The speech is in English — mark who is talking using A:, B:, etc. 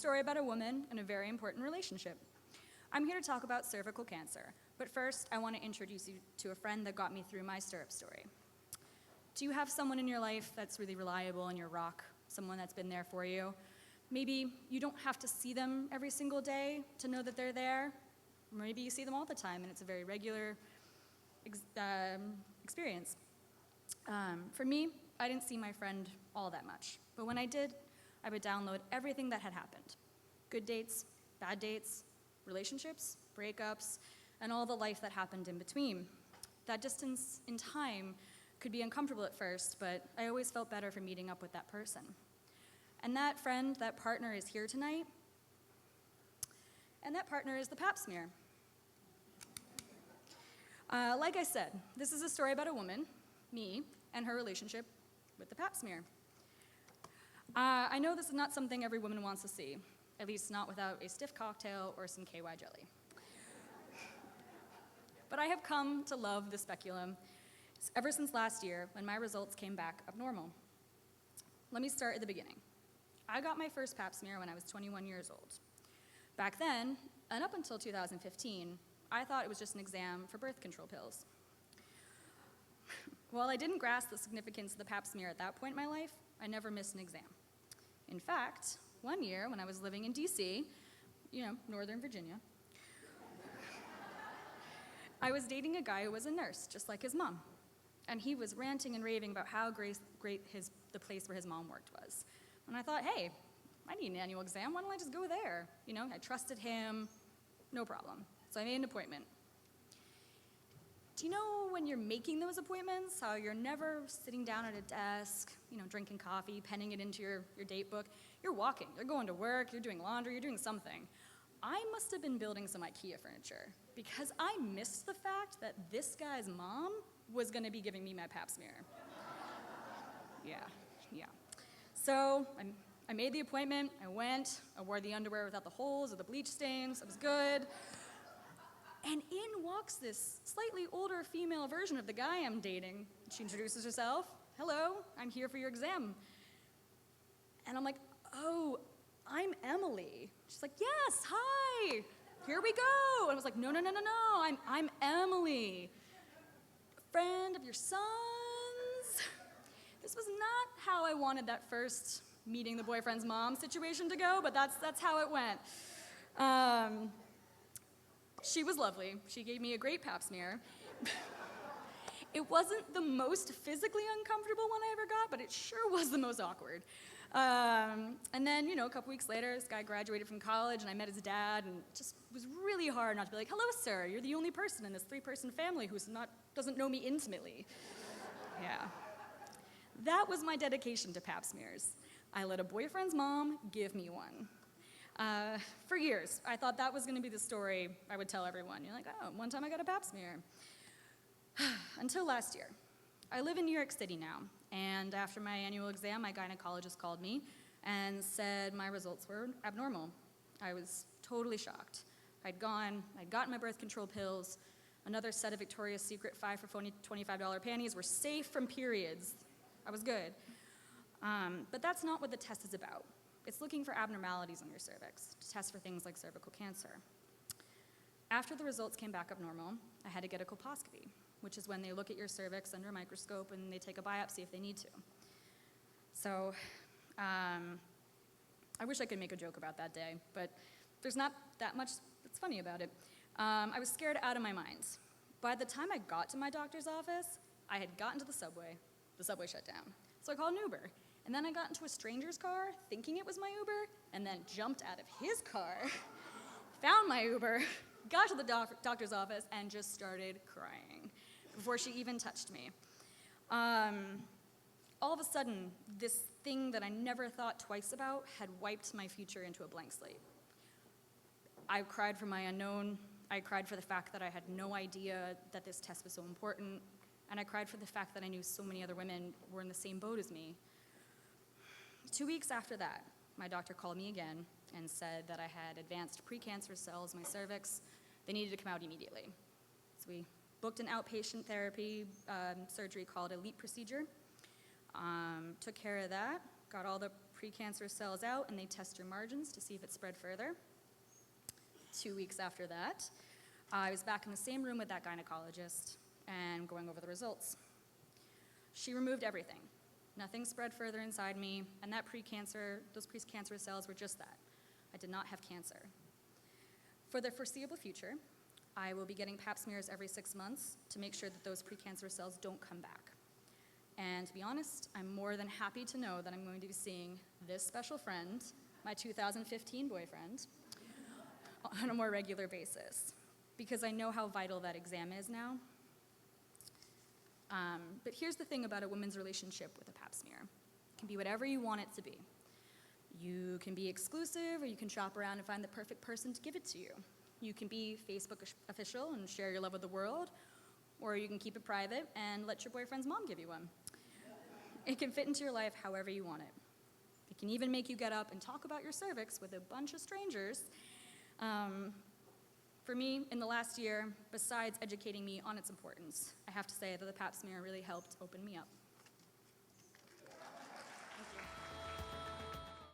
A: story about a woman in a very important relationship. I'm here to talk about cervical cancer, but first I want to introduce you to a friend that got me through my Stirrup story. Do you have someone in your life that's really reliable and your rock, someone that's been there for you? Maybe you don't have to see them every single day to know that they're there. Maybe you see them all the time and it's a very regular experience. For me, I didn't see my friend all that much, but when I did, I would download everything that had happened. Good dates, bad dates, relationships, breakups, and all the life that happened in between. That distance in time could be uncomfortable at first, but I always felt better for meeting up with that person. And that friend, that partner is here tonight, and that partner is the Pap smear. Like I said, this is a story about a woman, me, and her relationship with the Pap smear. I know this is not something every woman wants to see, at least not without a stiff cocktail or some KY jelly. But I have come to love the speculum ever since last year when my results came back abnormal. Let me start at the beginning. I got my first Pap smear when I was 21 years old. Back then, and up until 2015, I thought it was just an exam for birth control pills. While I didn't grasp the significance of the Pap smear at that point in my life, I never missed an exam. In fact, one year when I was living in DC, Northern Virginia, I was dating a guy who was a nurse, just like his mom. And he was ranting and raving about how great the place where his mom worked was. And I thought, hey, I need an annual exam, why don't I just go there? I trusted him, no problem. So I made an appointment. Do you know when you're making those appointments, how you're never sitting down at a desk, drinking coffee, penning it into your date book? You're walking, you're going to work, you're doing laundry, you're doing something. I must have been building some IKEA furniture because I missed the fact that this guy's mom was gonna be giving me my Pap smear. Yeah. So I made the appointment, I went, I wore the underwear without the holes or the bleach stains, I was good. And in walks this slightly older female version of the guy I'm dating. She introduces herself. Hello, I'm here for your exam. And I'm like, oh, I'm Emily. She's like, yes, hi, here we go. And I was like, no, I'm Emily, friend of your son's. This was not how I wanted that first meeting the boyfriend's mom situation to go, but that's how it went. She was lovely. She gave me a great Pap smear. It wasn't the most physically uncomfortable one I ever got, but it sure was the most awkward. And then, a couple weeks later, this guy graduated from college, and I met his dad, and it just was really hard not to be like, hello, sir, you're the only person in this 3-person family who doesn't know me intimately. Yeah. That was my dedication to Pap smears. I let a boyfriend's mom give me one. For years, I thought that was going to be the story I would tell everyone. You're like, oh, one time I got a Pap smear. Until last year. I live in New York City now, and after my annual exam, my gynecologist called me and said my results were abnormal. I was totally shocked. I'd gotten my birth control pills, another set of Victoria's Secret 5 for $25 panties were safe from periods. I was good. But that's not what the test is about. It's looking for abnormalities on your cervix to test for things like cervical cancer. After the results came back abnormal, I had to get a colposcopy, which is when they look at your cervix under a microscope and they take a biopsy if they need to. So I wish I could make a joke about that day, but there's not that much that's funny about it. I was scared out of my mind. By the time I got to my doctor's office, I had gotten to the subway shut down. So I called an Uber. And then I got into a stranger's car, thinking it was my Uber, and then jumped out of his car, found my Uber, got to the doctor's office, and just started crying before she even touched me. All of a sudden, this thing that I never thought twice about had wiped my future into a blank slate. I cried for my unknown. I cried for the fact that I had no idea that this test was so important. And I cried for the fact that I knew so many other women were in the same boat as me. 2 weeks after that, my doctor called me again and said that I had advanced precancerous cells in my cervix. They needed to come out immediately. So we booked an outpatient therapy surgery called a LEAP procedure, took care of that, got all the precancerous cells out and they test your margins to see if it spread further. 2 weeks after that, I was back in the same room with that gynecologist and going over the results. She removed everything. Nothing spread further inside me, and those precancerous cells were just that. I did not have cancer. For the foreseeable future, I will be getting pap smears every 6 months to make sure that those precancerous cells don't come back. And to be honest, I'm more than happy to know that I'm going to be seeing this special friend, my 2015 boyfriend, on a more regular basis, because I know how vital that exam is now. But here's the thing about a woman's relationship with a pap smear. It can be whatever you want it to be. You can be exclusive, or you can shop around and find the perfect person to give it to you. You can be Facebook official and share your love with the world, or you can keep it private and let your boyfriend's mom give you one. It can fit into your life however you want it. It can even make you get up and talk about your cervix with a bunch of strangers. For me, in the last year, besides educating me on its importance, I have to say that the pap smear really helped open me up.